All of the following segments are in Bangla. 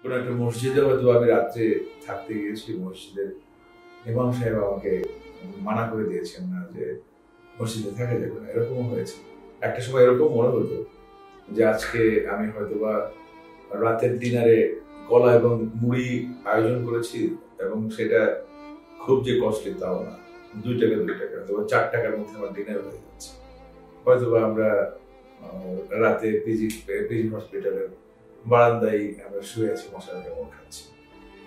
কোনো একটা মসজিদে হয়তো আমি রাত্রে থাকতে গিয়েছি, মসজিদের ইমাম সাহেব আমাকে মানা করে দিয়েছেন না যে মসজিদে থাকা যাবে না, এরকম হয়েছে। একটা সময় এরকম মনে হতো যে আজকে আমি হয়তোবা রাতের ডিনারে কলা এবং মুড়ি আয়োজন করেছি এবং সেটা খুব যে কস্টলি তাও না, 2 টাকা অথবা 4 টাকার মধ্যে আমার ডিনার হয়ে যাচ্ছে। হয়তোবা আমরা রাতে পিজি হসপিটালের বারান্দায় আমরা শুয়ে আছি, মশার কামড় খাচ্ছি।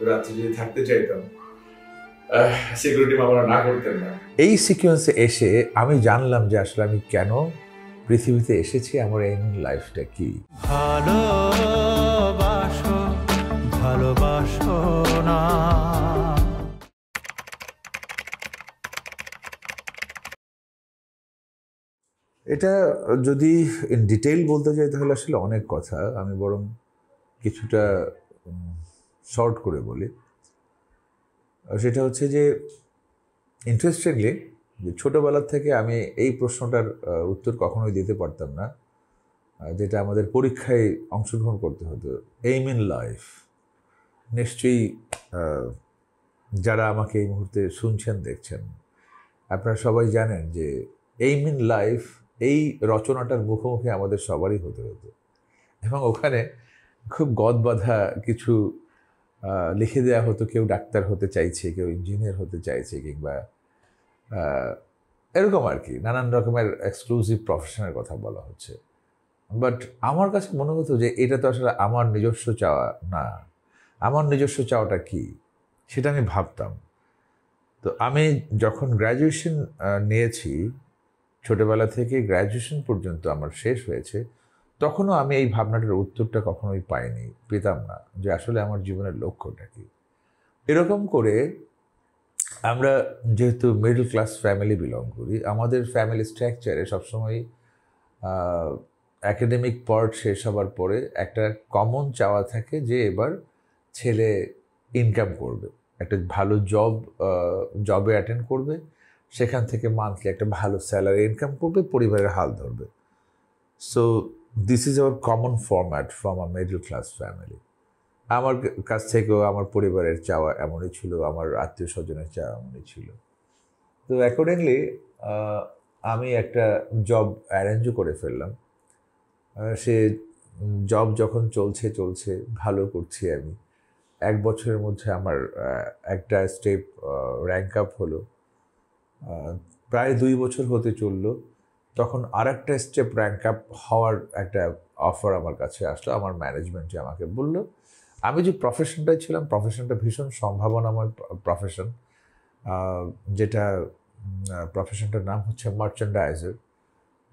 রাত্রে যদি থাকতে চাইতাম, সিকিউরিটি মামলা না করতেন না। এই সিকোয়েন্সে এসে আমি জানলাম যে আসলে আমি কেন পৃথিবীতে এসেছি, আমার এই লাইফটা কি। ভালোবাসো ভালোবাসো না। এটা যদি ইন ডিটেইল বলতে যাই তাহলে আসলে অনেক কথা, আমি বরং কিছুটা শর্ট করে বলি। সেটা হচ্ছে যে ইন্টারেস্টিংলি যে ছোটোবেলার থেকে আমি এই প্রশ্নটার উত্তর কখনোই দিতে পারতাম না, যেটা আমাদের পরীক্ষায় অংশগ্রহণ করতে হতো, এইম ইন লাইফ। নিশ্চয়ই যারা আমাকে এই মুহূর্তে শুনছেন দেখছেন, আপনারা সবাই জানেন যে এইম ইন লাইফ এই রচনাটার মুখোমুখি আমাদের সবারই হতে হতো, এবং ওখানে খুব গদবাঁধা কিছু লিখে দেওয়া হতো। কেউ ডাক্তার হতে চাইছে, কেউ ইঞ্জিনিয়ার হতে চাইছে, কিংবা এরকম আর কি নানান রকমের এক্সক্লুসিভ প্রফেশনের কথা বলা হচ্ছে। বাট আমার কাছে মনে হতো যে এটা তো আসলে আমার নিজস্ব চাওয়া না। আমার নিজস্ব চাওয়াটা কি সেটা আমি ভাবতাম। তো আমি যখন গ্র্যাজুয়েশন নিয়েছি, ছোটোবেলা থেকে গ্র্যাজুয়েশন পর্যন্ত আমার শেষ হয়েছে, তখনও আমি এই ভাবনাটার উত্তরটা কখনোই পাইনি, পেতাম না যে আসলে আমার জীবনের লক্ষ্যটা কী। এরকম করে আমরা যেহেতু মিডল ক্লাস ফ্যামিলি বিলং করি, আমাদের ফ্যামিলি স্ট্রাকচারে সবসময় অ্যাকাডেমিক পার্ট শেষ হবার পরে একটা কমন চাওয়া থাকে যে এবার ছেলে ইনকাম করবে, একটা ভালো জবে অ্যাটেন্ড করবে, সেখান থেকে মান্থলি একটা ভালো স্যালারি ইনকাম করবে, পরিবারের হাল ধরবে। So this is our common format from a middle class family. আমার কাছ থেকেও আমার পরিবারের চাওয়া এমনই ছিল, আমার আত্মীয় স্বজনের চাওয়া এমনই ছিল। তো অ্যাকর্ডিংলি আমি একটা জব অ্যারেঞ্জও করে ফেললাম। সে জব যখন চলছে ভালো করছি আমি, 1 বছরের মধ্যে আমার একটা স্টেপ র্যাঙ্ক আপ হলো। প্রায় 2 বছর হতে চললো, তখন আর একটা স্টেপ র্যাঙ্ক আপ হওয়ার একটা অফার আমার কাছে আসলো। আমার ম্যানেজমেন্টে আমাকে বলল, আমি যে প্রফেশনটায় ছিলাম, প্রফেশনটা ভীষণ সম্ভাবনাময় প্রফেশন, যেটা প্রফেশনটার নাম হচ্ছে মার্চেন্ডাইজার।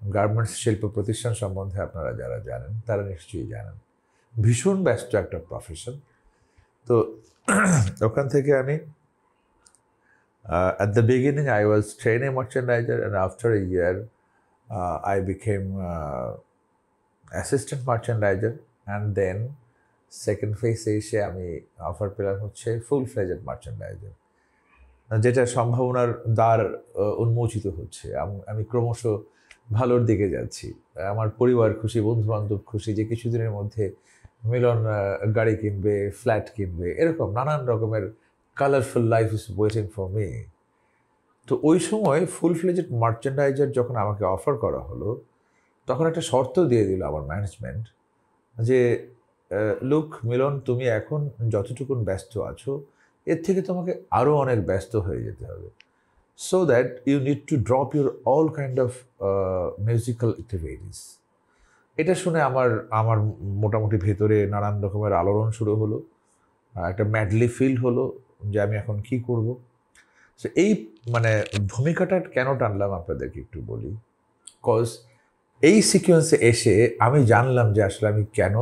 গার্মেন্টস শিল্প প্রতিষ্ঠান সম্বন্ধে আপনারা যারা জানেন তারা নিশ্চয়ই জানেন, ভীষণ ব্যস্ত একটা প্রফেশন। তো ওখান থেকে আমি at the beginning I was trainee merchandiser, and after a year I became assistant merchandiser, and then second ফেজে এসে আমি অফার পেলাম হচ্ছে ফুল ফ্লেজেড মার্চেন্ডাইজার, যেটা সম্ভাবনার দ্বার উন্মোচিত হচ্ছে। আমি ক্রমশ ভালোর দিকে যাচ্ছি। আমার পরিবার খুশি, বন্ধুবান্ধব খুশি যে কিছুদিনের মধ্যে মিলন গাড়ি কিনবে, ফ্ল্যাট কিনবে, এরকম নানান রকমের colourful life is waiting for me. তো ওই সময় ফুল ফ্লেজেড মার্চেন্ডাইজার যখন আমাকে অফার করা হলো, তখন একটা শর্ত দিয়ে দিল আমার ম্যানেজমেন্ট যে লুক মিলন, তুমি এখন যতটুকুন ব্যস্ত আছো এর থেকে তোমাকে আরও অনেক ব্যস্ত হয়ে যেতে হবে, so that you need to drop your all kind of musical activities. এটা শুনে আমার মোটামুটি ভেতরে নানান রকমের আলোড়ন শুরু হলো, একটা ম্যাডলি ফিল হলো যে আমি এখন কি করব। সো এই মানে ভূমিকাটা কেন টানলাম আপনাদেরকে একটু বলি। কজ এই সিকোয়েন্সে এসে আমি জানলাম যে আসলে আমি কেন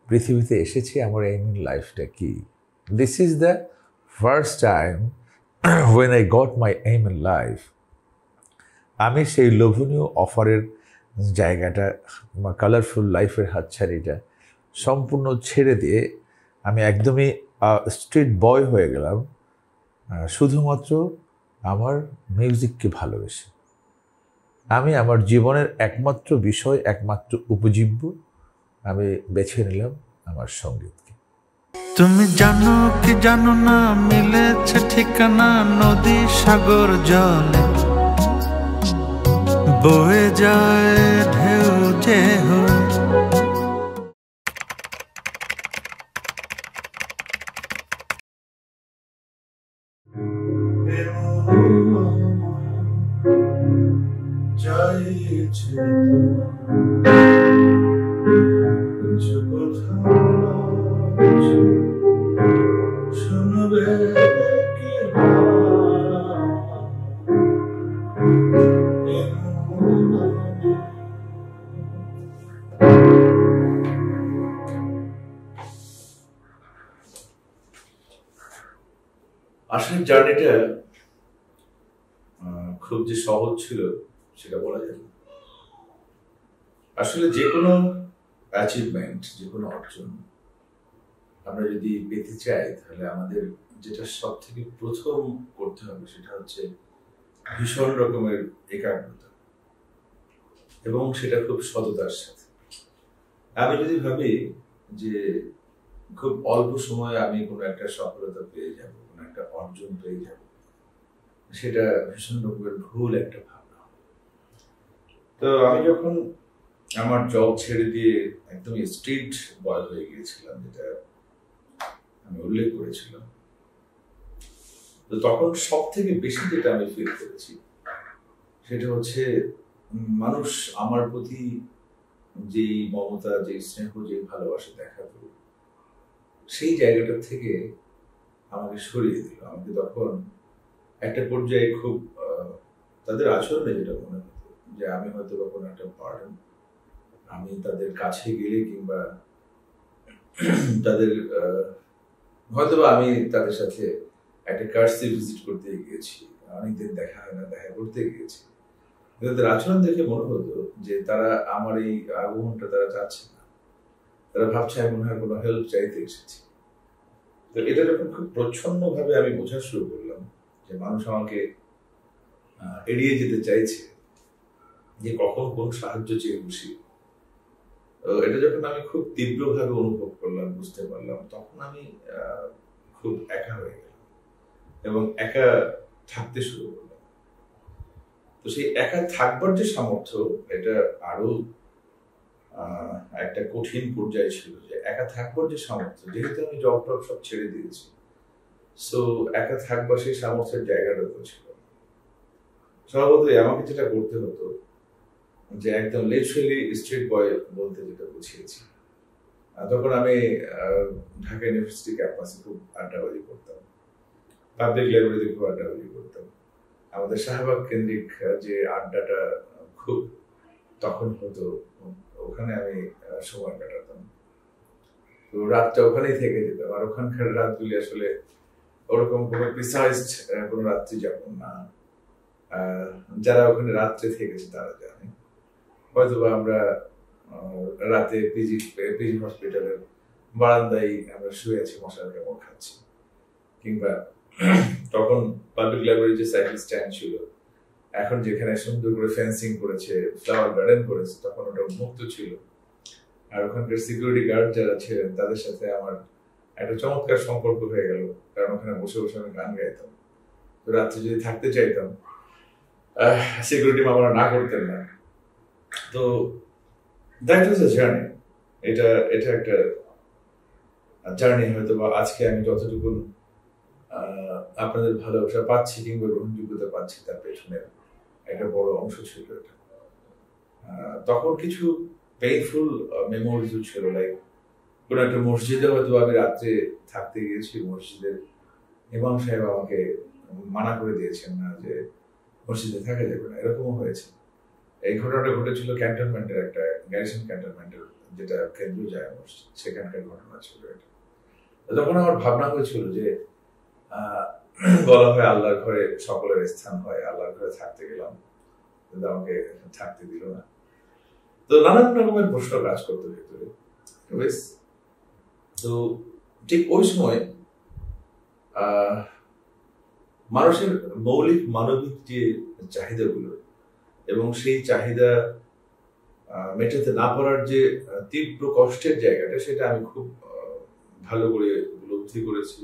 পৃথিবীতে এসেছি, আমার এইম ইন লাইফটা কি। This is the first time when I got my aim in life। আমি সেই লোভনীয় অফারের জায়গাটা, কালারফুল লাইফের হাতছানিটা সম্পূর্ণ ছেড়ে দিয়ে আমি একদমই স্ট্রিট বয় হয়ে গেলাম, শুধুমাত্র আমার মিউজিককে ভালোবেসে। আমি আমার জীবনের একমাত্র বিষয়, একমাত্র উপজীব্য আমি বেছে নিলাম আমার সঙ্গীতকে। তুমি জানো কি জানো না, মিলেছে ঠিকানা নদী সাগর জলে, বয়ে যায় ঢেউ যে হয়ে। আসলে জার্নিটা খুব যে সহজ ছিল সেটা বলা যায় না। আসলে যে কোনো অ্যাচিভমেন্ট, যে কোনো অর্জন আমরা যদি পেতে চাই, তাহলে আমাদের যেটা সব থেকে প্রথম করতে হবে সেটা হচ্ছে ভীষণ রকমের একাগ্রতা, এবং সেটা খুব সততার সাথে। আমি যদি ভাবি যে খুব অল্প সময়ে আমি কোনো একটা সফলতা পেয়ে যাব, কোনো একটা অর্জন পেয়ে যাব, সেটা ভীষণ রকমের ভুল একটা ভাবনা। তো আমি যখন আমার জব ছেড়ে দিয়ে একদম স্ট্রিট বয় হয়ে গিয়েছিলাম, যেটা আমি উল্লেখ করেছিলাম, তো তখন সব থেকে বেশি যেটা আমি ফিল করেছি সেটা হচ্ছে মানুষ আমার প্রতি যেই মমতা, যে স্নেহ, যে ভালোবাসা দেখাতো, সেই জায়গাটা থেকে আমাকে সরিয়ে দিল। আমাকে তখন একটা পর্যায়ে খুব তাদের আচরণে যেটা মনে হতো যে আমি হয়তো বা কোনো একটা বার্ডেন, আমি তাদের কাছে গেলে কিংবা তাদের হয়তো বা আমি তাদের সাথে একটা কার্সি ভিজিট করতে গিয়েছি, অনেকদিন দেখা হয় না, দেখা করতে গিয়েছি, তাদের আচরণ দেখে মনে হতো যে তারা আমার এই আগমনটা তারা চাচ্ছে না, তারা ভাবছে আমি মনে হয় কোনো হেল্প চাইতে এসেছি। তো এটা যখন খুব প্রচ্ছন্নভাবে আমি বোঝা শুরু করলাম যে মানুষ আমাকে এড়িয়ে যেতে চাইছে, যে কখন কোন সাহায্য চেয়ে বসি, এটা যখন আমি খুব তীব্রভাবে অনুভব করলাম, বুঝতে পারলাম, তখন আমি খুব একা হয়ে গেলাম এবং একা থাকতে শুরু করলাম। তো সেই একা থাকবার যে সামর্থ্য, এটা আরো একটা কঠিন পর্যায়ে ছিল, যে একা থাকবার যে সামর্থ্য, যেহেতু আমি জব টব সব ছেড়ে দিয়েছি, সো একা থাকবার সেই সামর্থ্যের জায়গাটা তো ছিল। স্বভাবতই আমাকে যেটা করতে হতো, যে একদম লিটারালি স্ট্রিট বয় বলতে যেটা বুঝিয়েছি, তখন আমি ঢাকা ইউনিভার্সিটি ক্যাম্পাসে খুব আড্ডাবাজি করতাম, পাবলিক লাইব্রেরিতে খুব আড্ডাবাজি করতাম। আমাদের শাহবাগ কেন্দ্রিক যে আড্ডাটা খুব তখন হতো, ওখানে আমি সময় কাটাতাম। তো রাতটা ওখানেই থেকে যেতাম, আর ওখানকার রাতগুলি আসলে ওরকম কোনো প্রিসাইজড কোনো রাত্রি যাপন না। যারা ওখানে রাত্রে থেকেছে তারা জানে, হয়তো বা আমরা রাতে পিজি হসপিটালের বারান্দায় আমরা শুয়ে আছি, মশার কামড় খাচ্ছি, কিংবা তখন পাবলিক লাইব্রেরি যে সাইকেল স্ট্যান্ড ছিল, এখন যেখানে সুন্দর করে ফেন্সিং করেছে, ফ্লাওয়ার গার্ডেন করেছে, তখন ওটা মুক্ত ছিল। আর ওখানকার সিকিউরিটি গার্ড যারা ছিলেন তাদের সাথে আমার একটা চমৎকার সম্পর্ক হয়ে গেল, কারণ ওখানে বসে বসে আমি গান গাইতাম। তো রাত্রে যদি থাকতে চাইতাম, সিকিউরিটি মামারা না করতেন না। তো দ্যাট ওয়াজ আ জার্নি। এটা একটা জার্নি। হয়তো বা আজকে আমি যতটুকু আপনাদের ভালোবাসা পাচ্ছি কিংবা গ্রহণযোগ্যতা পাচ্ছি, তার পেছনে একটা বড় অংশ ছিল এটা। তখন কিছু পেইনফুল মেমোরিজও ছিল, লাইক কোনো একটা মসজিদে হয়তো আমি রাত্রে থাকতে গিয়েছি, মসজিদের ইমাম সাহেব আমাকে মানা করে দিয়েছেন না যে মসজিদে থাকা যাবে না, এরকমও হয়েছে। এই ঘটনাটা ঘটেছিল ক্যান্টনমেন্টের, একটা গ্যারিসন ক্যান্টনমেন্টের যেটা কেন্দ্রীয় জায়গা মসজিদ, সেখানকার ঘটনা ছিল এটা। তখন আমার ভাবনা হয়েছিল যে বলা হয় আল্লাহর ঘরে সকলের স্থান হয়, আল্লাহর ঘরে থাকতে গেলাম কিন্তু আমাকে থাকতে দিল না। তো নানান রকমের প্রশ্ন কাজ করতো ভেতরে। তো ঠিক ওই সময় মানুষের মৌলিক মানবিক যে চাহিদাগুলো এবং সেই চাহিদা মেটাতে না পারার যে তীব্র কষ্টের জায়গাটা, সেটা আমি খুব ভালো করে উপলব্ধি করেছি,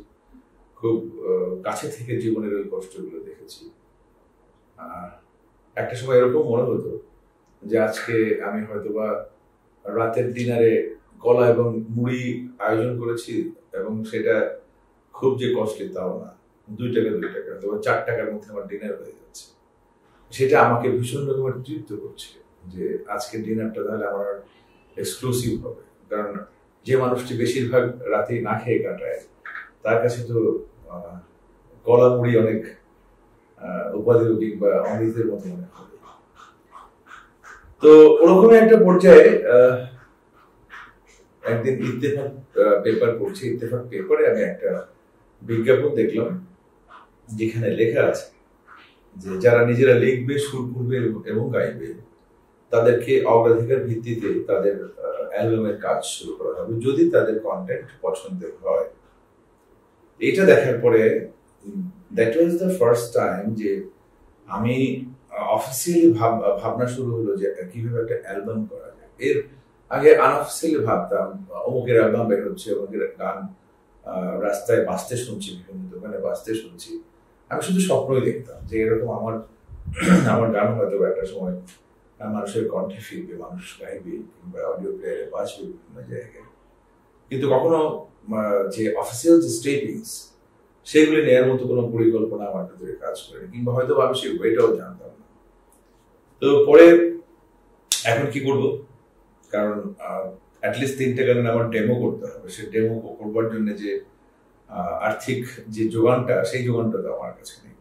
খুব কাছে থেকে জীবনের ওই কষ্টগুলো দেখেছি। একটা সময় এরকম মনে হতো যে আজকে আমি হয়তোবা রাতের ডিনারে কলা এবং মুড়ি আয়োজন করেছি, এবং সেটা খুব যে কস্টলি তাও না, 2 টাকা অথবা 4 টাকার মধ্যে আমার ডিনার হয়ে যাচ্ছে। সেটা আমাকে ভীষণ রকমের তৃপ্ত করছে যে আজকে ডিনারটা তাহলে আমার এক্সক্লুসিভ হবে। কারণ যে মানুষটি বেশিরভাগ রাতে না খেয়ে কাটায়, তার কাছে তো কলা মুড়ি অনেক উপাদেয় বা অমৃতের মতো মনে হবে। তো ওরকমই একটা পর্যায়ে একদিন ইত্তেফাক পেপার পড়ছি, ইত্তেফাক পেপারে আমি একটা বিজ্ঞাপন দেখলাম যেখানে লেখা আছে যে যারা নিজেরা লিখবে, সুর করবে এবং গাইবে, তাদেরকে অগ্রাধিকার ভিত্তিতে তাদের অ্যালবামের কাজ শুরু করা হবে যদি তাদের কন্টেন্ট পছন্দের হয়। এটা দেখার পরে that was the first time যে আমি অফিসিয়ালি ভাবনা শুরু হলো যে কিভাবে একটা অ্যালবাম করা যায়। এর আগে আনঅফিসিয়ালি ভাবতাম অমুকের অ্যালবাম বের হচ্ছে, অমুকের গান রাস্তায় বাজতে শুনছি, বিভিন্ন দোকানে বাজতে শুনছি। আমি শুধু স্বপ্নই দেখতাম যে এরকম আমার গান হয়তো একটা সময় মানুষের কণ্ঠে ফিরবে, মানুষ গাইবে কিংবা অডিও প্লেয়ারে বাজবে বিভিন্ন জায়গায়। কিন্তু কখনো যে অফিসিয়াল যে স্টেপিংস সেগুলি নেওয়ার মতো কোনো পরিকল্পনা আমার ভিতরে কাজ করেনি, কিংবা হয়তো আমি সেই ওয়েটাও জানতাম না। তো পরে এখন কি করব, কারণ অ্যাটলিস্ট 3টে গানের আমার ডেমো করতে হবে। সে ডেমো করবার জন্য যে আর্থিক যে যোগানটা, সেই যোগানটা তো আমার কাছে নেই।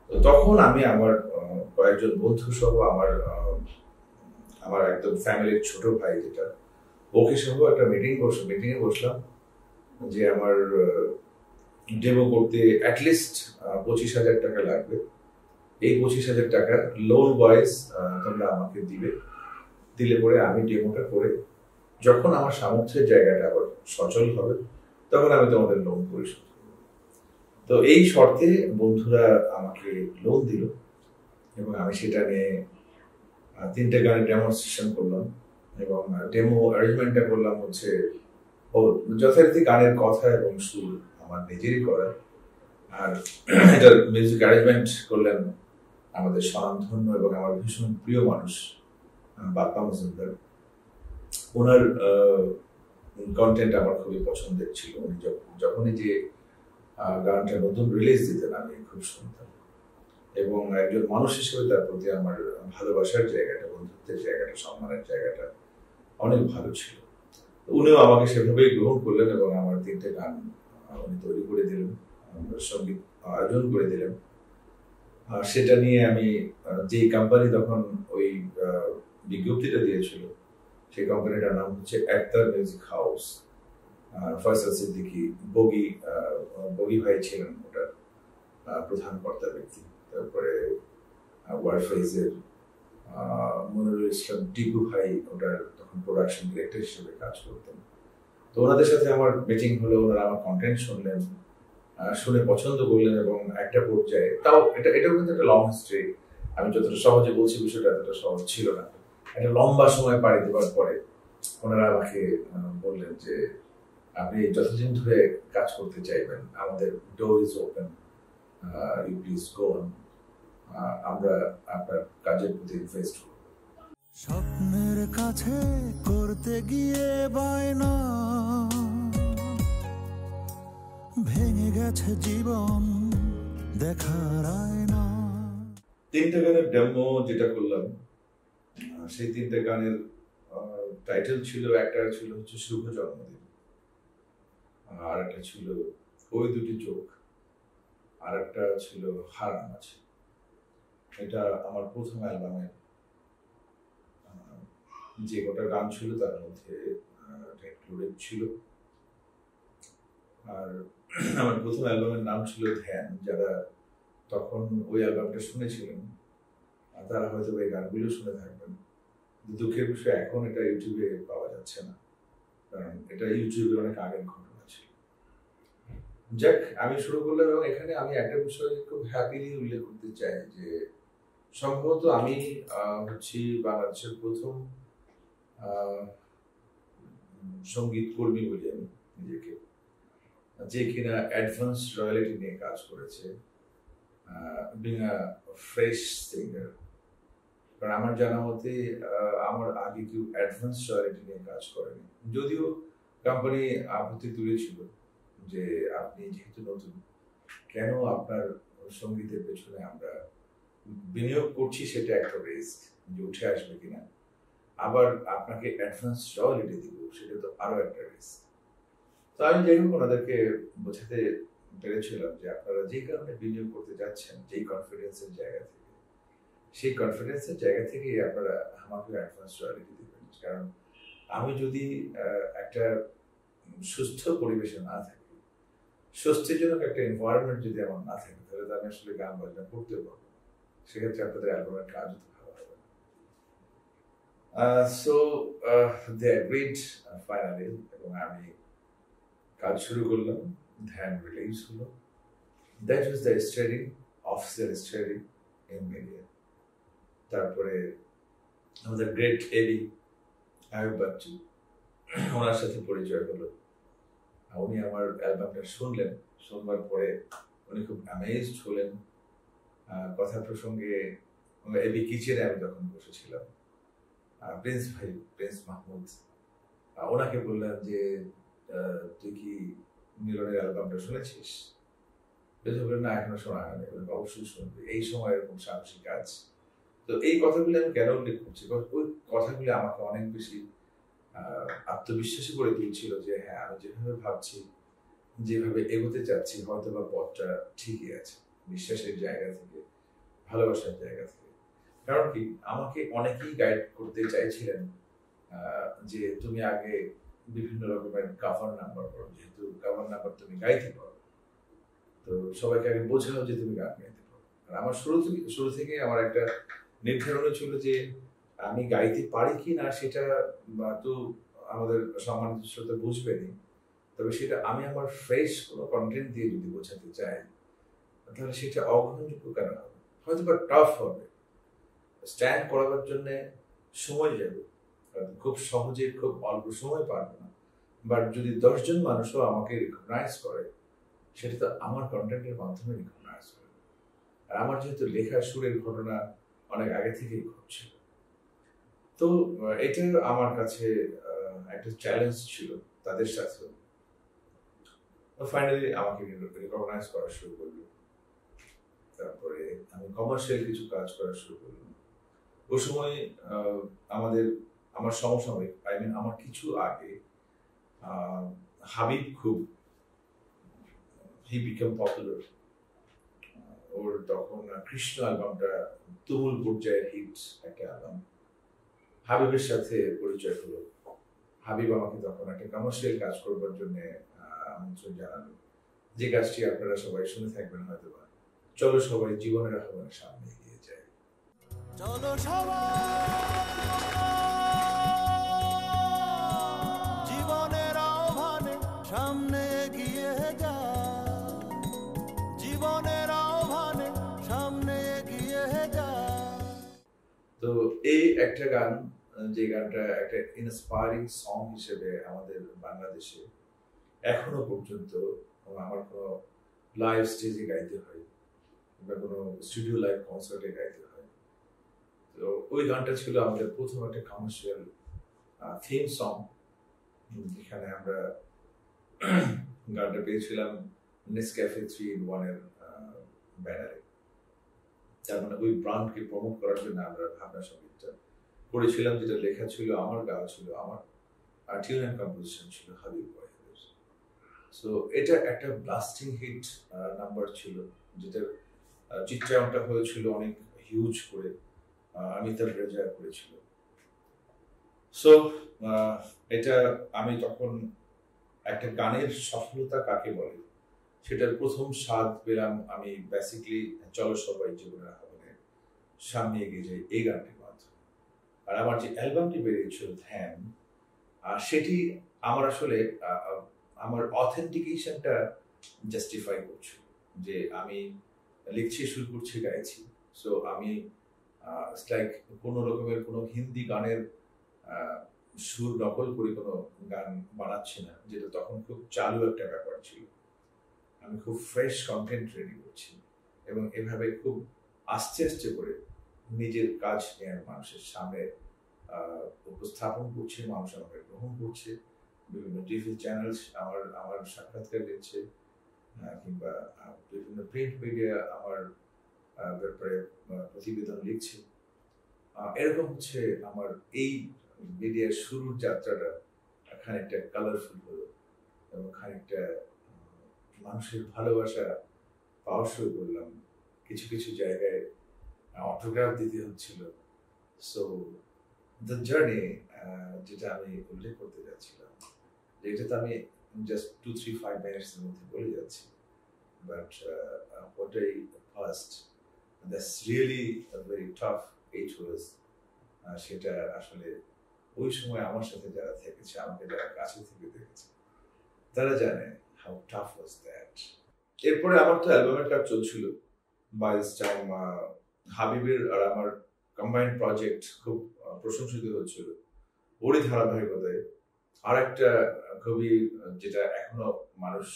তো তখন আমি আমার কয়েকজন বন্ধু সহ আমার একদম ফ্যামিলির ছোট ভাই যেটা, ওকে সহ একটা মিটিংয়ে বসলাম যে আমার ডেমো করতে অ্যাটলিস্ট 25,000 টাকা লাগবে। এই 25,000 টাকা লোন ওয়াইজ তোমরা আমাকে দিলে পরে আমি ডেমোটা করে যখন আমার সামর্থ্যের জায়গাটা আবার সচল হবে তখন আমি তোমাদের লোন পরিশোধ করব। তো এই শর্তে বন্ধুরা আমাকে লোন দিল এবং আমি সেটা নিয়ে 3টে গানের ডেমনস্ট্রেশন করলাম এবং ডেমো অ্যারেঞ্জমেন্টটা করলাম হচ্ছে যথারীতি গানের কথা এবং সুর আমার নিজেরই করা। আর এটার মিউজিক অ্যারেঞ্জমেন্ট করলেন আমাদের স্বনামধন্য এবং আমার ভীষণ প্রিয় মানুষ বাপ্পা মজুমদার। ওনার কন্টেন্ট আমার খুবই পছন্দের ছিল। উনি যখনই যে গানটা নতুন রিলিজ দিতেন আমি খুব শুনতাম, এবং একজন মানুষ হিসেবে তার প্রতি আমার ভালোবাসার জায়গাটা, বন্ধুত্বের জায়গাটা, সম্মানের জায়গাটা অনেক ভালো ছিল। উনিও আমাকে সেভাবেই গ্রহণ করলেন এবং আমার 3টে গান উনি তৈরি করে দিলেন, সঙ্গীত আয়োজন করে দিলেন। সেটা নিয়ে আমি যে কোম্পানি তখন ওই বিজ্ঞপ্তিটা দিয়েছিল, সেই কোম্পানিটার নাম হচ্ছে একতার মিউজিক হাউস। ফয়সাল সিদ্দিকী বগি ভাই ছিলেন ওটার প্রধান কর্তা ব্যক্তি। তারপরে ওয়ারফেজের মনিরুল ইসলাম টিপু ভাই ওটার তখন প্রোডাকশন ডিরেক্টর হিসেবে কাজ করতেন। তো ওনাদের সাথে আমার মিটিং হলো, ওনারা আমার কন্টেন্ট শুনলেন, শুনে পছন্দ করলেন এবং একটা পর্যায়ে এটাও কিন্তু একটা লং হিস্ট্রি। আমি যতটা সহজে বলছি বিষয়টা এতটা সহজ ছিল না। একটা লম্বা সময় পাড়ি দেওয়ার পরে ওনারা আমাকে বললেন যে আপনি যতদিন ধরে কাজ করতে চাইবেন, আমাদের door is open, you please go on, আমরা আপনার কাজের প্রতি ইনভেস্ট করব। স্বপ্নের কাছে করতে গিয়ে বায়না ভেঙে গেছে জীবন দেখার আয়না। 3টে গানের ডেমো যেটা করলাম, সেই 3টে গানের টাইটেল ছিল, একটা ছিল হচ্ছে শুভ জন্মদিন, আর একটা ছিল ওই দুটি চোখ, আর একটা ছিল হারান আছে। এটা আমার প্রথম অ্যালবামের যে কটা গান ছিল তার মধ্যে ইনক্লুডেড ছিল। আর আমার প্রথম অ্যালবামের নাম ছিল ধ্যান। যারা তখন ওই অ্যালবামটা শুনেছিলেন তারা হয়তো এই গানগুলো শুনে থাকবেন। দুঃখের বিষয় এখন এটা ইউটিউবে পাওয়া যাচ্ছে না, কারণ এটা ইউটিউবের অনেক আগের ঘটনা ছিল। যাক, আমি শুরু করলাম এবং এখানে আমি একটা বিষয় খুব হ্যাপিলি উল্লেখ করতে চাই যে সম্ভবত আমি হচ্ছি বাংলাদেশের প্রথম সঙ্গীত কর্মী বলি আমি নিজেকে, যে কিনা অ্যাডভান্স রয়্যালিটি নিয়ে কাজ করেছে, বিং আ ফ্রেশ সিঙ্গার। কারণ আমার জানা মতে আমার আগে কেউ অ্যাডভান্স রয়্যালিটি নিয়ে কাজ করেনি, যদিও কোম্পানি আপত্তি তুলেছিল যে আপনি যেহেতু নতুন, কেন আপনার সঙ্গীতের পেছনে আমরা বিনিয়োগ করছি, সেটা একটা রিস্ক যে উঠে আসবে কিনা, আবার আপনাকে অ্যাডভান্স রয়্যালিটি দিব, সেটা তো আরো একটা রিস্ক। তো আমি যাই হোক ওনাদেরকে বোঝাতে পেরেছিলাম যে আপনারা যে কারণে বিনিয়োগ করতে যাচ্ছেন, যেই কনফিডেন্সের জায়গা থেকে, সেই কনফিডেন্সের জায়গা থেকেই আপনারা আমাকে অ্যাডভান্স রয়্যালিটি দিবেন। কারণ আমি যদি একটা সুস্থ পরিবেশে না থাকি, স্বস্তিজনক একটা এনভায়রনমেন্ট যদি আমার না থাকে, তাহলে তো আমি আসলে গান বাজনা করতে পারবো না, সেক্ষেত্রে আপনাদের অ্যালবামের কাজ তো ভালো হবে না। সো দে অ্যাগ্রিড ফাইনালি, এবং আমি কাজ শুরু করলাম, ধ্যান রিলিজ হলো। That was the study, official study in media. তারপরে আমাদের গ্রেট এবি আয়ুব বাচ্চু, ওনার সাথে পরিচয় হলো। উনি আমার অ্যালবামটা শুনলেন, শুনবার পরে উনি খুব অ্যামেজড হলেন। কথা প্রসঙ্গে এবি কিচেনে আমি তখন বসেছিলাম, প্রিন্স ভাই, প্রিন্স মাহমুদ, ওনাকে বললেন যে তুই কি মিলনের অ্যালবামটা শুনেছিস? বললেন না, এখনো শোনা হয়নি। অবশ্যই শুনবে, এই সময় এরকম সাহসী কাজ। তো এই কথাগুলি আমি কেন উল্লেখ করছি, ওই কথাগুলি আমাকে অনেক বেশি আত্মবিশ্বাসী করে তুলছিল যে হ্যাঁ, আমি যেভাবে ভাবছি, যেভাবে এগোতে চাচ্ছি, হয়তো বা পথটা ঠিকই আছে, বিশ্বাসের জায়গা থেকে, ভালোবাসার জায়গা থেকে। কারণ কি, আমাকে অনেকেই গাইড করতে চাইছিলেন যে তুমি আগে বিভিন্ন রকমের কাভার নাম্বার করো, যেহেতু কাভার নাম্বার তুমি গাইতে পারো, তো সবাইকে আগে বোঝাও যে তুমি গান গাইতে পারো। আর আমার শুরু থেকে আমার একটা নির্ধারণ ছিল যে আমি গাইতে পারি কি না সেটা তো আমাদের সম্মানিত শ্রোতা বুঝবেনি, তবে সেটা আমি আমার ফ্রেশ কোনো কন্টেন্ট দিয়ে যদি বোঝাতে চাই, তাহলে সেটা অগ্রহণযোগ্য কেন হবে, হয়তো বা টাফ হবে, স্ট্যান্ড করাবার জন্য সময় যাবে, খুব সহজে খুব অল্প সময় পারবো না। বাট যদি 10 জন মানুষও আমাকে রিকগনাইজ করে, সেটা তো আমার কন্টেন্টের মাধ্যমে রিকগনাইজ করে। আর আমার যেহেতু লেখা সুরের ঘটনা অনেক আগে থেকেই ঘটছিল, তো এটা আমার কাছে একটা চ্যালেঞ্জ ছিল তাদের সাথে। ফাইনালি আমাকে রিকগনাইজ করা শুরু করলো। তারপরে আমি কমার্শিয়াল কিছু কাজ করা শুরু করলাম। ওই সময় আমার সমসাময়িক, আমার কিছু আগে হাবিব খুব হি বিকাম পপুলার। ওর তখন কৃষ্ণ অ্যালবামটা তুমুল পর্যায়ের হিট একটা অ্যালবাম। হাবিবের সাথে পরিচয় হলো। হাবিব আমাকে তখন একটা কমার্শিয়াল কাজ করবার জন্য আমন্ত্রণ জানালো, যে কাজটি আপনারা সবাই শুনে থাকবেন হয়তো বা, চলো সবাই জীবনের আহ্বানের সামনে এগিয়ে যায়। চলো সবাই জীবনের আহ্বানে সামনে এগিয়ে যায়, জীবনের আহ্বানে সামনে এগিয়ে যায়। তো এই একটা গান, যে গানটা একটা ইন্সপায়ারিং সং হিসেবে আমাদের বাংলাদেশে এখনো পর্যন্ত আমার কোনো লাইভ স্টেজে গাইতে হয় বা কোনো স্টুডিও লাইভ কনসার্টে গাইতে হয়। তো ওই গানটা ছিল আমাদের প্রথম একটা কমার্শিয়াল থিম সং, যেখানে আমরা গানটা পেয়েছিলাম নেসক্যাফে 3-in-1 এর ব্যানারে। তার মানে ওই ব্র্যান্ডকে প্রমোট করার জন্য আমরা ভাবনা সঙ্গীতটা করেছিলাম, যেটা লেখা ছিল আমার, গাওয়া ছিল আমার, আর টিউন অ্যান্ড কম্পোজিশন ছিল হাবিব ভাইয়ের। সো এটা একটা ব্লাস্টিং হিট নাম্বার ছিল, যেটার চিত্রায়নটা হয়েছিল অনেক হিউজ করে, অমিতাভ রেজা করেছিল। সো এটা আমি তখন একটা গানের সফলতা কাকে বলে সেটার প্রথম স্বাদ পেলাম আমি বেসিক্যালি চলো সবাই জীবনের আহ্বানে সামনে এগিয়ে যাই এই গানটির মাধ্যমে। আর আমার যে অ্যালবামটি বেরিয়েছিল ধ্যান, সেটি আমার আসলে আমার অথেন্টিকেশনটা জাস্টিফাই করছিল, যে আমি লিখছি, শুরু করছি, গাইছি। সো আমি লাইক কোনো রকমের কোনো হিন্দি গানের সুর নকল করে কোনো গান বানাচ্ছি না, যেটা তখন খুব চালু একটা ব্যাপার ছিল। আমি খুব ফ্রেশ কন্টেন্ট রেডি করছি এবং এভাবে খুব আস্তে আস্তে করে নিজের কাজ নিয়ে মানুষের সামনে উপস্থাপন করছে, মানুষ আমাকে গ্রহণ করছে, বিভিন্ন টিভি চ্যানেল আমার সাক্ষাৎকার দিচ্ছে, কিংবা বিভিন্ন প্রিন্ট মিডিয়া আমার ব্যাপারে প্রতিবেদন লিখছে। এরকম হচ্ছে আমার এই মিডিয়ার শুরুর যাত্রাটা খানিকটা কালারফুল হলো এবং খানিকটা মানুষের ভালোবাসা পাওয়া শুরু করলাম। কিছু কিছু জায়গায় অটোগ্রাফ দিতে হচ্ছিল। সো দ্য জার্নি, যেটা আমি উল্লেখ করতে যাচ্ছিলাম, যেটাতে আমি জাস্ট 2-3-5 মিনিটসের মধ্যে বলে যাচ্ছি, but what I passed, that's really a very tough age was, সেটা আসলে ওই সময় আমার সাথে যারা থেকেছে, আমাকে যারা কাছে থেকে দেখেছে, তারা জানে how tough was that. এরপরে আমার তো অ্যালবামের কাজ চলছিল। বাই দিস টাইম হাবিবের আর আমার কম্বাইন্ড প্রজেক্ট খুব প্রশংসিত হচ্ছিল। ওরই ধারাবাহিকতায় আর একটা খুবই, যেটা এখনো মানুষ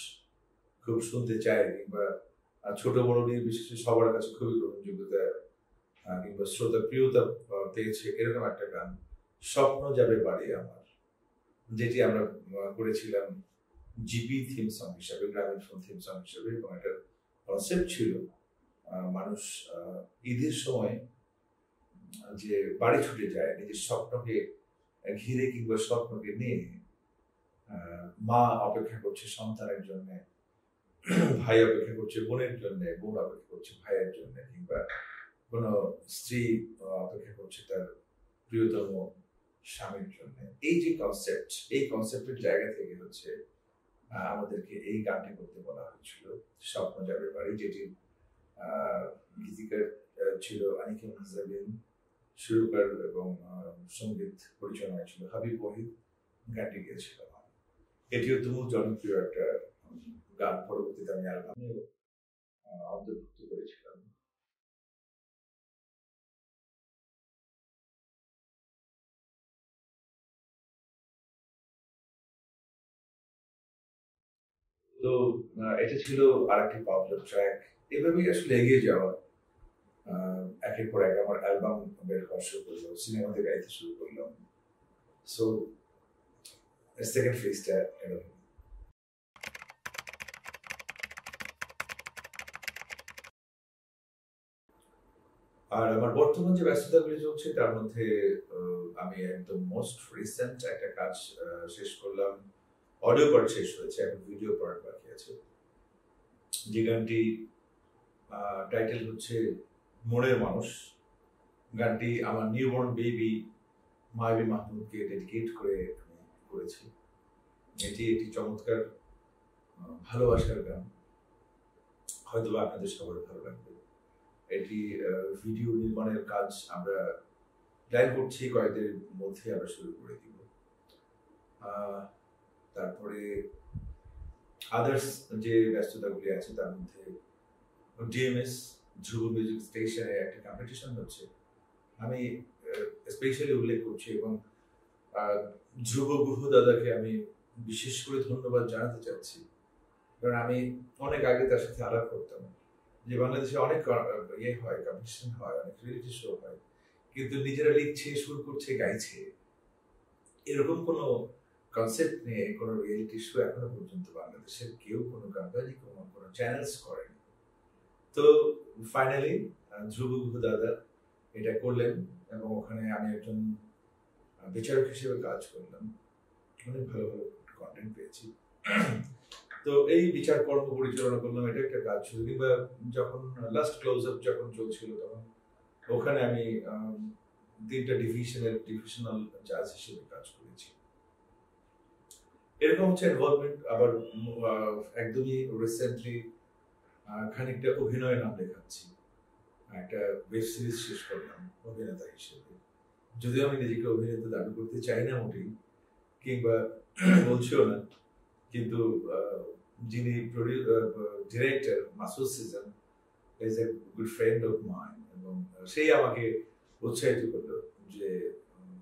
খুব শুনতে চায়, কিংবা ছোট বড় নির্বিশেষে সবার কাছে খুবই গ্রহণযোগ্যতা কিংবা শ্রোতা প্রিয়তা পেয়েছে, এরকম একটা গান স্বপ্ন যাবে বাড়ি আমার, যেটি আমরা করেছিলাম জিপি থিম সং হিসাবে, গ্রামীণ ফোন থিম সং হিসাবে। এবং একটা কনসেপ্ট ছিল মানুষ ঈদের সময় যে বাড়ি ছুটে যায় নিজের স্বপ্নকে ঘিরে কিংবা স্বপ্নকে নিয়ে, মা অপেক্ষা করছে সন্তানের জন্য, ভাই অপেক্ষা করছে বোনের জন্য, বোন অপেক্ষা করছে ভাইয়ের জন্য, কিংবা কোনো স্ত্রী অপেক্ষা করছে তার প্রিয়তম স্বামীর জন্য। এই যে কনসেপ্ট, এই কনসেপ্টের জায়গা থেকে হচ্ছে আমাদেরকে এই গানটি করতে বলা হয়েছিল, স্বপ্ন যাবে বাড়ি, যেটি গীতিকার ছিল আনিকা মাহজাবিন, সুরকার এবং সঙ্গীত পরিচালনা ছিল হাবিব ওয়াহিদ, গানটি গিয়েছিলাম। এটিও তুমুল জনপ্রিয় একটা গান, পরবর্তীতে আমি অ্যালবামেও অন্তর্ভুক্ত করেছিলাম। তো এটা ছিল আরেকটি পপুলার ট্র্যাক। এভাবেই আসলে এগিয়ে যাওয়া, একের পর এক আমার অ্যালবাম বের হওয়া শুরু করলো, সিনেমাতে গাইতে শুরু করলাম। সো সেকেন্ড ফেজটা এরকম। আর আমার বর্তমান যে ব্যস্ততাগুলি চলছে তার মধ্যে আমি একদম মোস্ট রিসেন্ট একটা কাজ শেষ করলাম, অডিও পার্ট শেষ হয়েছে, এখন ভিডিও পার্ট বাকি আছে। যে গানটি টাইটেল হচ্ছে মনের মানুষ। গানটি আমার নিউবর্ন বেবি মায়াবী মাহমুদকে ডেডিকেট করে আমি করেছি। এটি একটি চমৎকার ভালোবাসার গান, হয়তো আপনাদের সবার ভালো লাগবে। এটি ভিডিও নির্মাণের কাজ আমরা প্ল্যান করছি, কয়েকদিনের মধ্যে আমরা শুরু করে দিব। তারপরে আদার্স যে ব্যস্ততাগুলি আছে তার মধ্যে ডিএমএস ধ্রুব মিউজিক স্টেশনে একটা কম্পিটিশন হচ্ছে, আমি স্পেশালি উল্লেখ করছি এবং ধ্রুব গুহ দাদাকে আমি বিশেষ করে ধন্যবাদ জানাতে চাচ্ছি। কারণ আমি অনেক আগে তার সাথে আলাপ করতাম যে বাংলাদেশে অনেক ইয়ে হয়, কম্পিটিশন হয়, অনেক রিয়েলিটি শো হয়, কিন্তু নিজেরা লিখছে, সুর করছে, গাইছে, এরকম কোনো কনসেপ্ট নিয়ে কোনো রিয়েলিটি শো এখনো পর্যন্ত বাংলাদেশের কেউ, কোনো কোম্পানি, কোনো চ্যানেলস করেনি। তো ফাইনালি ধ্রুব গুহ দাদা এটা করলেন এবং ওখানে আমি একজন বিচারক হিসেবে কাজ করলাম। অনেক ভালো ভালো কন্টেন্ট পেয়েছি। তো এই বিচার কর্ম পরিচালনা করলাম, এটা একটা কাজ ছিল। কিংবা যখন লাস্ট ক্লোজ আপ যখন চলছিল তখন ওখানে আমি 3টা ডিভিশনাল জাজ হিসেবে কাজ করেছি। এরকম হচ্ছে ইনভলভমেন্ট। আবার একদমই রিসেন্টলি খানিকটা অভিনয় নাম লেখাচ্ছি, একটা ওয়েব সিরিজ শেষ করলাম অভিনেতা হিসেবে। যদিও আমি নিজেকে অভিনেতা দাবি করতে চাই না মোটেই, কিংবা বলছিও না, কিন্তু যিনি director Masud Sejan is a good friend of mine, এবং সেই আমাকে উৎসাহিত করলো যে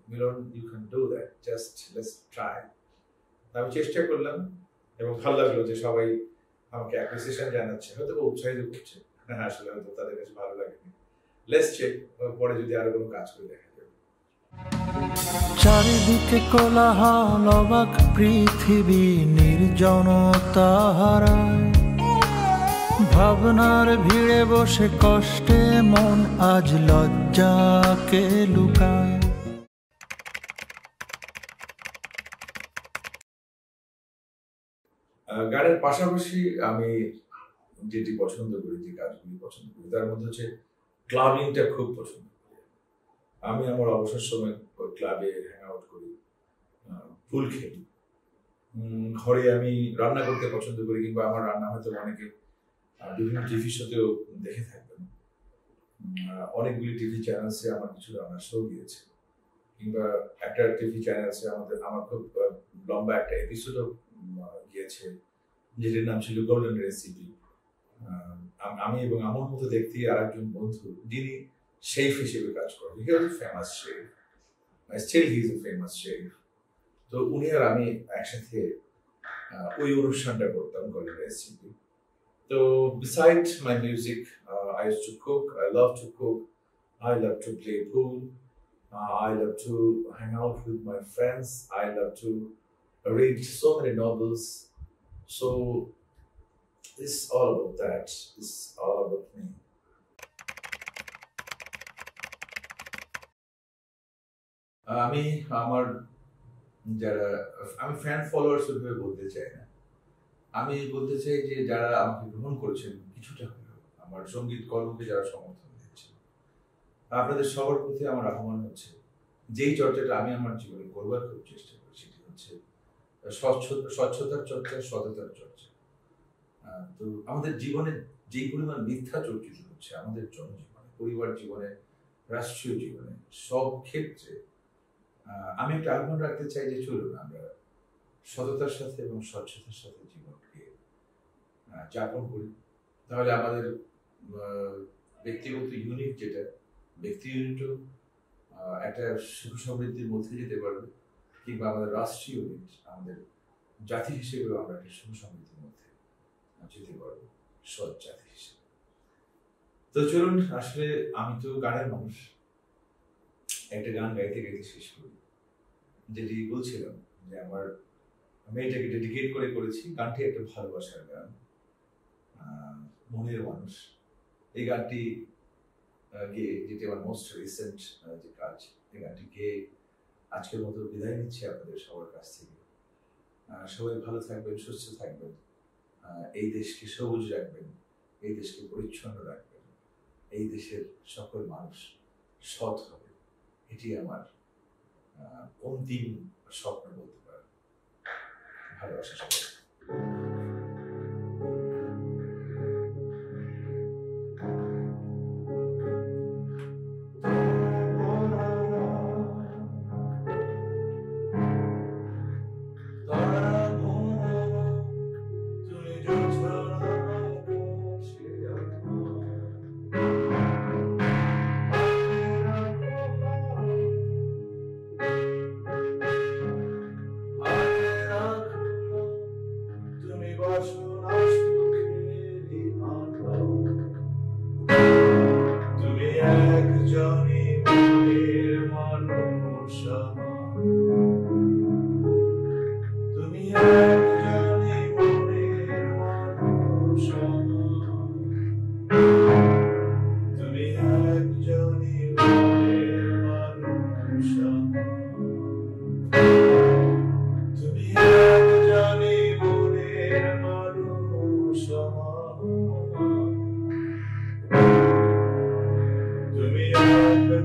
Milon, you can do that, just let's try. আমি চেষ্টা করলাম এবং ভালো লাগলো যে সবাই আমাকে অ্যাপ্রিসিয়েশন জানাচ্ছে, হয়তো উৎসাহিত করছে, আসলে হয়তো তাদের কাছে ভালো লাগেনি। লেটস চেক, পরে যদি আরো কোনো কাজ করে দেখা যাবে। চারিদিকে কোলাহল, অবাক পৃথিবী নির্জনতা হারায়, ভাবনার ভিড়ে বসে কষ্টে মন আজ লজ্জাকে লুকায়। গানের পাশাপাশি আমি যেটি পছন্দ করি, যে কাজগুলি পছন্দ করি, তার মধ্যে হচ্ছে ক্লাবিংটা খুব পছন্দ করি। আমি আমার অবসর সময় ক্লাবে হ্যাং আউট করি, ফুল খেলি। ঘরে আমি রান্না করতে পছন্দ করি, কিংবা আমার রান্না হয়তো অনেকে বিভিন্ন টিভি শোতেও দেখে থাকবেন। অনেকগুলি টিভি চ্যানেলসে আমার কিছু রান্নার শো গিয়েছে, কিংবা একটা টিভি চ্যানেলসে আমার খুব লম্বা একটা এপিসোডও গিয়েছে, যেটির নাম ছিল গোল্ডেন রেসিপি। আমি এবং আমার মতো দেখতে আর একজন বন্ধু, যিনি শেফ হিসেবে কাজ করেন, he was a famous chef, still he is a famous chef. তো উনি আর আমি একসাথে ওই অনুষ্ঠানটা করতাম, গোল্ডেন রেসিপি। তো beside my music, I used to cook. I love to cook. I love to play pool. I love to hang out with my friends. I love to read so many novels. So it's all about that. It's all about me. আমি আমার আমি ফ্যান ফলোয়ার্স ওইভাবে বলতে চাই না, আমি বলতে চাই যে যারা আমাকে গ্রহণ করেছেন কিছুটা হলেও, আমার সঙ্গীত কর্মকে যারা সমর্থন দিয়েছেন, আপনাদের সবার প্রতি আমার আহ্বান হচ্ছে, যেই চর্চাটা আমি আমার জীবনে করবার খুব চেষ্টা করি, সেটি হচ্ছে স্বচ্ছতার চর্চা, সততার চর্চা। তো আমাদের জীবনে যেই পরিমাণ মিথ্যা চর্চিত হচ্ছে, আমাদের জনজীবনে, পরিবার জীবনে, রাষ্ট্রীয় জীবনে, সব ক্ষেত্রে আমি একটা আহ্বান রাখতে চাই যে চলুন আমরা সততার সাথে এবং স্বচ্ছতার সাথে জীবনকে যাপন করি। তাহলে আমাদের ব্যক্তিগত ইউনিট, যেটা ব্যক্তি ইউনিটও একটা সুখ সমৃদ্ধির মধ্যে যেতে পারবে, কিংবা আমাদের রাষ্ট্রীয় ইউনিট, আমাদের জাতি হিসেবেও আমরা একটা সুখ সমৃদ্ধির মধ্যে যেতে পারবো, সৎ জাতি হিসেবে। তো চলুন, আসলে আমি তো গানের মানুষ, একটা গান গাইতে গাইতে শেষ করি, যেটি বলছিলাম যে আমার মেয়েটাকে ডেডিকেট করে করেছি। গানটি একটা ভালোবাসার গান, মনের মানুষ। এই গানটি গেয়ে, যেটি আমার মোস্ট রিসেন্ট যে কাজ, এই গানটি গেয়ে আজকের মতো বিদায় নিচ্ছি আপনাদের সবার কাছ থেকে। সবাই ভালো থাকবেন, সুস্থ থাকবেন, এই দেশকে সবুজ রাখবেন, এই দেশকে পরিচ্ছন্ন রাখবেন, এই দেশের সকল মানুষ সৎ হবে, এটি আমার অন্তিম স্বপ্ন বলতে পারেন। ভালোবাসা সবাই।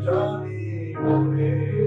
Johnny,